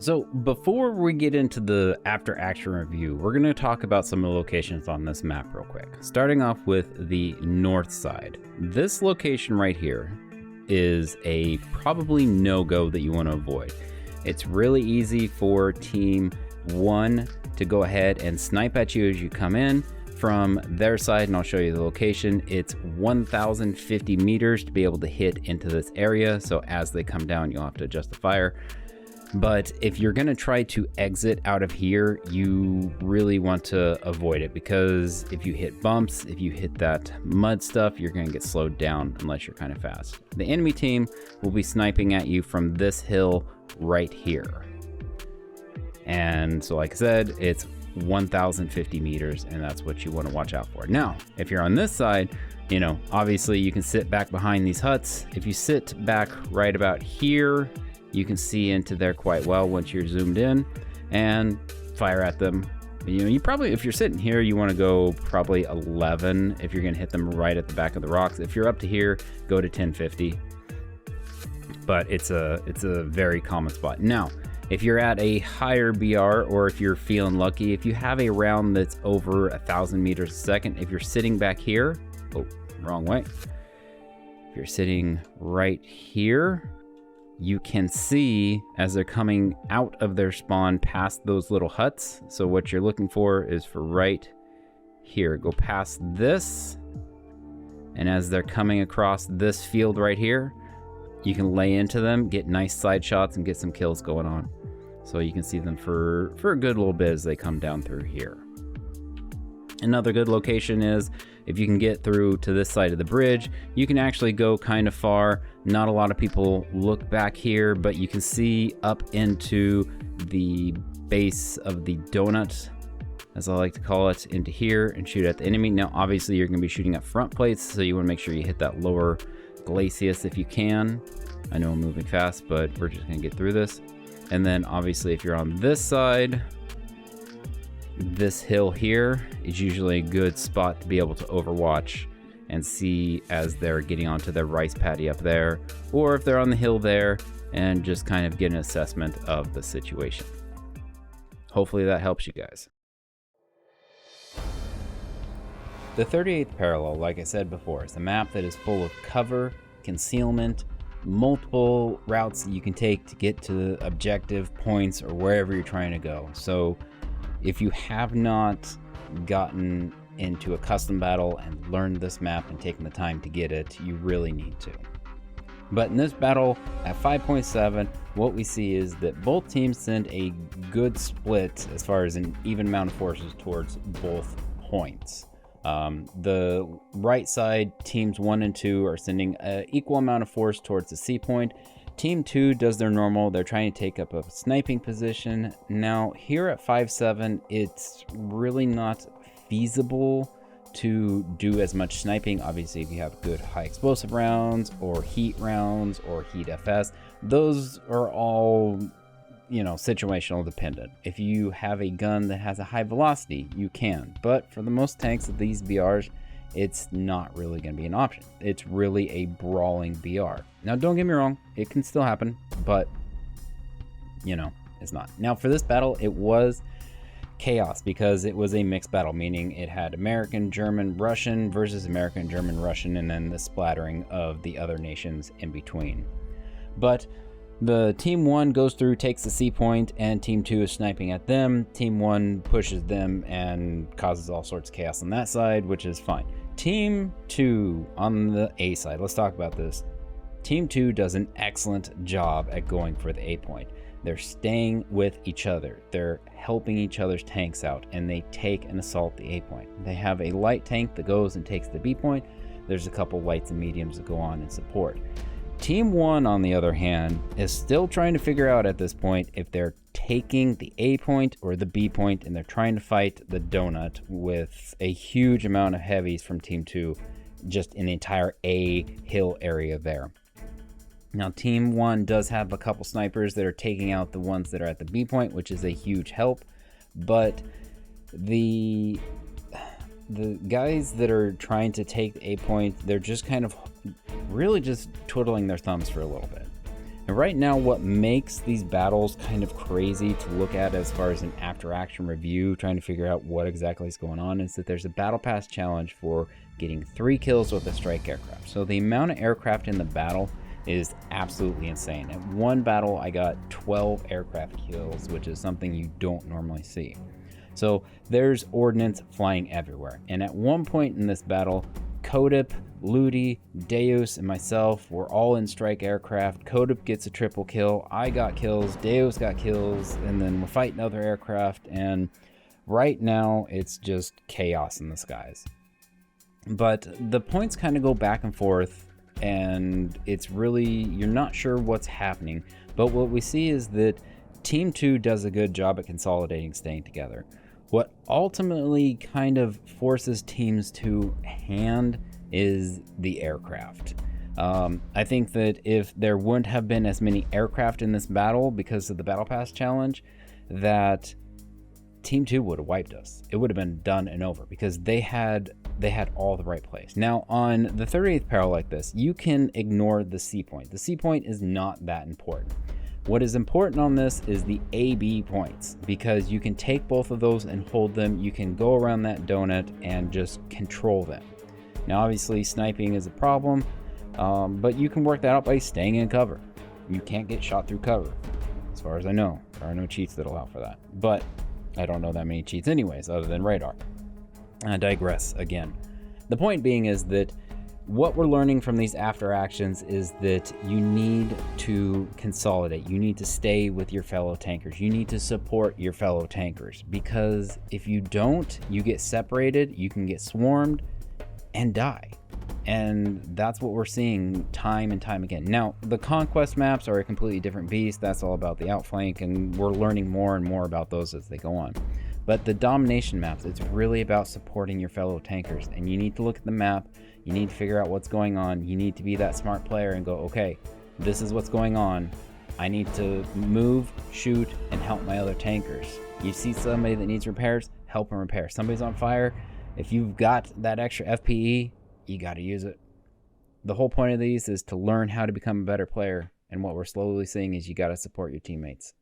So before we get into the after action review, we're going to talk about some of the locations on this map real quick. Starting off with the north side. This location right here is a probably no-go that you want to avoid. It's really easy for team 1 to go ahead and snipe at you as you come in from their side, and I'll show you the location. It's 1,050 meters to be able to hit into this area, so as they come down you'll have to adjust the fire. But if you're going to try to exit out of here, you really want to avoid it, because if you hit bumps, if you hit that mud stuff, you're going to get slowed down unless you're kind of fast. The enemy team will be sniping at you from this hill right here. And so like I said, it's 1,050 meters, and that's what you want to watch out for. Now, if you're on this side, you know, obviously you can sit back behind these huts. If you sit back right about here, you can see into there quite well once you're zoomed in, and fire at them. You know, you probably, if you're sitting here, you want to go probably 11 if you're going to hit them right at the back of the rocks. If you're up to here, go to 1050. But it's a very common spot. Now, if you're at a higher BR, or if you're feeling lucky, if you have a round that's over 1,000 meters a second, if you're sitting back here, oh, wrong way. If you're sitting right here, you can see as they're coming out of their spawn past those little huts. So what you're looking for is for right here. Go past this, and as they're coming across this field right here, you can lay into them, get nice side shots, and get some kills going on. So you can see them for a good little bit as they come down through here. Another good location is if you can get through to this side of the bridge, you can actually go kind of far. Not a lot of people look back here, but you can see up into the base of the donut, as I like to call it, into here and shoot at the enemy. Now, obviously you're going to be shooting at front plates, so you want to make sure you hit that lower glacis if you can. I know I'm moving fast, but we're just going to get through this. And then obviously if you're on this side, this hill here is usually a good spot to be able to overwatch and see as they're getting onto their rice paddy up there, or if they're on the hill there, and just kind of get an assessment of the situation. Hopefully that helps you guys. The 38th parallel, like I said before, is a map that is full of cover, concealment, multiple routes that you can take to get to objective points or wherever you're trying to go. So if you have not gotten into a custom battle and learned this map and taken the time to get it, you really need to. But in this battle at 5.7, what we see is that both teams send a good split as far as an even amount of forces towards both points. The right side, teams 1 and 2 are sending an equal amount of force towards the C point. Team 2 does their normal. They're trying to take up a sniping position. Now here at 5.7, it's really not feasible to do as much sniping. Obviously, if you have good high explosive rounds or heat rounds or heat FS, those are all, you know, situational dependent. If you have a gun that has a high velocity, you can. But for the most tanks of these BRs, it's not really going to be an option. It's really a brawling BR. Now, don't get me wrong, it can still happen, but, you know, it's not. Now, for this battle, it was chaos because it was a mixed battle, meaning it had American, German, Russian versus American, German, Russian, and then the splattering of the other nations in between. But the team 1 goes through, takes the C point, and team 2 is sniping at them. Team 1 pushes them and causes all sorts of chaos on that side, which is fine. Team 2 on the A side, let's talk about this. Team 2 does an excellent job at going for the A point. They're staying with each other. They're helping each other's tanks out, and they take and assault the A point. They have a light tank that goes and takes the B point. There's a couple lights and mediums that go on and support. Team 1, on the other hand, is still trying to figure out at this point if they're taking the A point or the B point, and they're trying to fight the donut with a huge amount of heavies from Team 2 just in the entire A hill area there. Now, Team 1 does have a couple snipers that are taking out the ones that are at the B point, which is a huge help, but the guys that are trying to take the A point, they're just kind of really just twiddling their thumbs for a little bit. And right now, what makes these battles kind of crazy to look at as far as an after-action review, trying to figure out what exactly is going on, is that there's a Battle Pass challenge for getting 3 kills with a strike aircraft. So the amount of aircraft in the battle is absolutely insane. At one battle, I got 12 aircraft kills, which is something you don't normally see. So there's ordnance flying everywhere. And at one point in this battle, Kodip, Ludi, Deus, and myself were all in strike aircraft. Kodip gets a triple kill. I got kills. Deus got kills. And then we're fighting other aircraft. And right now, it's just chaos in the skies. But the points kind of go back and forth. And it's really, you're not sure what's happening. But what we see is that Team 2 does a good job at consolidating, staying together. What ultimately kind of forces teams to hand is the aircraft. I think that if there wouldn't have been as many aircraft in this battle because of the Battle Pass challenge, that Team 2 would have wiped us. It would have been done and over because they had all the right plays. Now, on the 38th peril like this, you can ignore the C point. The C point is not that important. What is important on this is the AB points, because you can take both of those and hold them. You can go around that donut and just control them. Now, obviously, sniping is a problem, but you can work that out by staying in cover. You can't get shot through cover. As far as I know, there are no cheats that allow for that. But I don't know that many cheats anyways, other than radar. I digress again. The point being is that what we're learning from these after actions is that you need to consolidate. You need to stay with your fellow tankers. You need to support your fellow tankers, because if you don't, you get separated, you can get swarmed and die. And that's what we're seeing time and time again. Now, the conquest maps are a completely different beast. That's all about the outflank, and we're learning more and more about those as they go on. But the domination maps, it's really about supporting your fellow tankers. And you need to look at the map. You need to figure out what's going on. You need to be that smart player and go, okay, this is what's going on. I need to move, shoot, and help my other tankers. You see somebody that needs repairs, help them repair. Somebody's on fire. If you've got that extra FPE, you got to use it. The whole point of these is to learn how to become a better player. And what we're slowly seeing is you got to support your teammates.